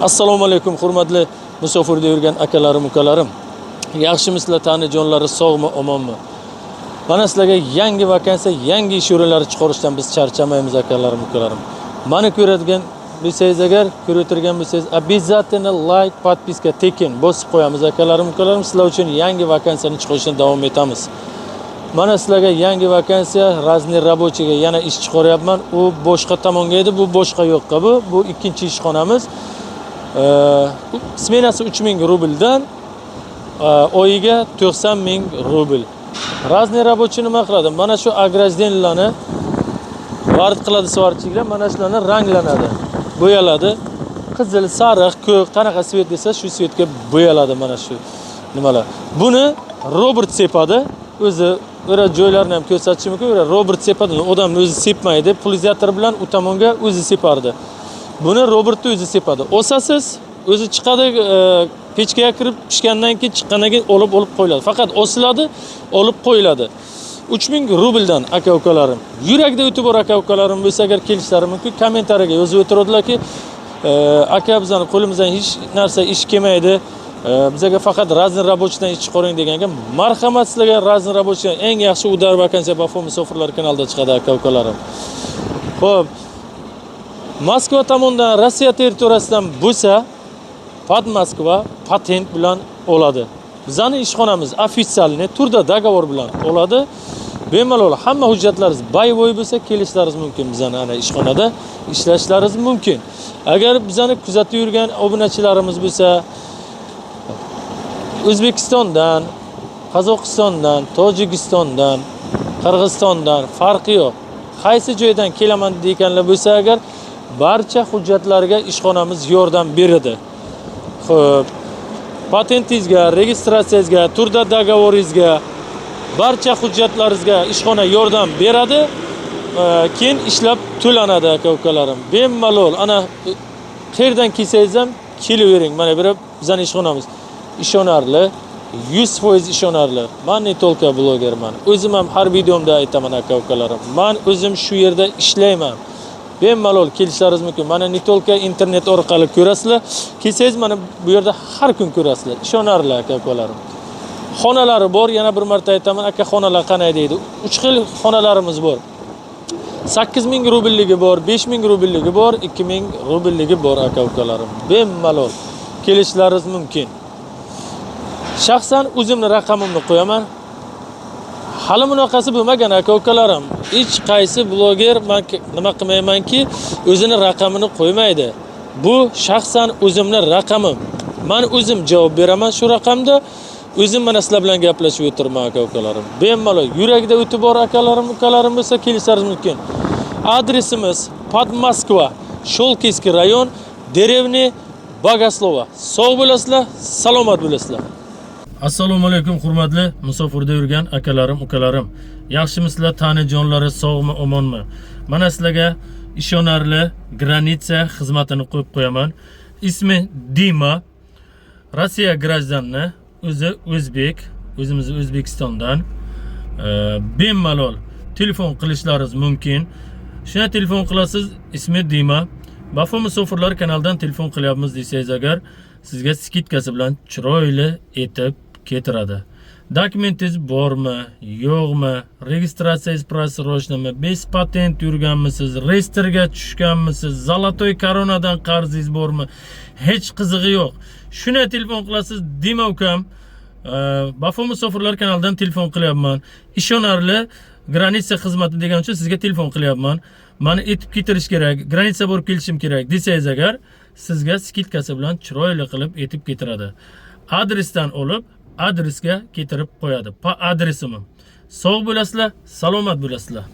Assalomu alaykum, hurmatli musofirda yurgan akalarim, ukalarim. Yaxshimisizlar, tanijonlari sog'mi, omonmi? Mana sizlarga yangi vakansiya, yangi ish o'rinlari chiqarishdan biz charchamaymiz akalarim, ukalarim. Mani ko'radigan bo'lsangiz agar, ko'rib bo'lsangiz, обязательно like, подписка tekin bosib qo'yamiz akalarim, ukalarim. Sizlar uchun yangi vakansiyani chiqarishdan davom etamiz. Mana sizlarga yangi vakansiya, razniy rabochiga yana ish chiqaryapman. U boshqa tomonga edi, bu boshqa yoqqa bu. Bu ikkinchi ishxonamiz. Smenasi 3000 rubldan oyiga 90 000 rubl. Razniy rabochi nima qiladi? Mana shu огражденияларni vard qiladi svarchilar, mana shularni ranglanadi, bo'yaladi. Qizil, sariq, ko'k, qanaqa svet desa, shu svetga bo'yaladi mana shu nimalar. Buni robot sepadi. O'zi o'ra joylarni ham ko'rsatishi mumkin. O'ra robot sepadi. Odamni o'zi sepmaydi. Pulizyator bilan u tomonga o'zi separdi. Buni robotni o'zi sepadi. Osasiz, o'zi chiqadi, pechkaga kirib pishgandan keyin chiqqandan keyin olib qo'yiladi. Faqat osiladi, olib qo'yiladi. 3000 rubldan aka-ukalarim. Yurakda o'tib bor aka-ukalarim bo'lsa agar kelishlari mumkin, kommentariyaga yozib o'tiradilarki, aka bizning qo'limizdan hech narsa ish kelmaydi. Bizga faqat razniy rabochidan ish chiqaring deganga, marhamat sizlarga razniy rabochidan eng yaxshi udar vakansiya Bafo musofirlar kanalida chiqadi aka-ukalarim. Xo'p, Moskva tomonidan Rossiya territoriyasidan bo'lsa, Pod Moskva patent bilan oladi. Bizning ishxonamiz ofitsialniy turda dogovor bilan oladi. Bemalol hamma hujjatlaringiz boy bo'lsa, kelishlaringiz mumkin bizning ana ishxonada ishlashlaringiz mumkin. Agar bizani kuzatib yurgan obunachilarimiz bo'lsa, O'zbekistondan, Qozog'istondan, Tojikistondan, Qirg'izistondan farqi yo'q. Qaysi joydan kelaman deganlar bo'lsa agar, barcha hujjatlarga ishxonamiz yordam beradi. Xo'p, patentingizga, registratsiyangizga, turda dogovoringizga, barcha hujjatlaringizga ishxona yordam beradi. Keyin ishlab to'lanadi aka-ukalarim. Bemalol ana qayerdan kelsangiz ham kelavering. Mana bu bizning ishxonamiz ishonarli, 100% ishonarli. Men ne tolka blogerman. O'zim ham har videomda aytaman aka-ukalarim. Men o'zim shu yerda ishlayman. Bemalol kelishlaringiz mumkin. Mana ne tolka internet orqali ko'rasizlar. Kelsangiz mana bu yerda har kun ko'rasizlar. Ishonarli aka-ukalarim. Xonalari bor, yana bir marta aytaman, aka xonalar qanday deydi. 3 xil xonalarimiz bor. 8000 rublligi bor, 5000 rublligi bor, 2000 rublligi bor aka-ukalarim. Bemalol kelishlaringiz mumkin. Shaxsan o'zimning raqamimni qo'yaman. Hali bunaqasi bo'lmagan aka-ukalarim. Hech qaysi bloger men nima qilmaymanki, o'zining raqamini qo'ymaydi. Bu shaxsan o'zimning raqamim. Men o'zim javob beraman shu raqamda. O'zim mana sizlar bilan gaplashib o'tirman aka-ukalarim. Bemalol yurakda o'tib bor akalarim, ukalarim bo'lsa kelishlaringiz mumkin. Adresimiz Pod Moskva, Sholkiskiy rayon, Derevni Bogoslova. Sog' bo'lasizlar, salomat bo'lasizlar. Assalomu alaykum, hurmatli musofirda yurgan akalarim, ukalarim. Yaxshimisizlar, tanijonlari sog'mi, omonmi? Mana sizlarga ishonarli granitsa xizmatini qo'yib qo'yaman. Ismi Dima. Rossiya grajdanni, o'zi o'zbek, o'zimiz O'zbekistondan. Bemalol telefon qilishlaringiz mumkin. Shuna telefon qilasiz, ismi Dima. Bafo musofirlar kanalidan telefon qilyapmiz desangiz agar, sizga skitkasi bilan chiroyli etib ketiradi. Dokumentingiz bormi, yo'qmi, registratsiyangiz prasroshnimi, bez patent yurganmisiz, reyestrga tushganmisiz, zolotoy koronadan qarzingiz bormi, hech qizig'i yo'q. Shuna telefon qilasiz, Dima ukam, Bafo musofirlar kanalidan telefon qilyapman. Ishonarli granitsa xizmati degan uchun sizga telefon qilyapman. Meni etib ketirish kerak, granitsa borib kelishim kerak desangiz agar, sizga skitkasi bilan chiroyli qilib etib ketiradi. Adresdan olib, adresga ketirib qo'yadi. Adresimim. Sog' bo'lasizlar, salomat bo'lasizlar.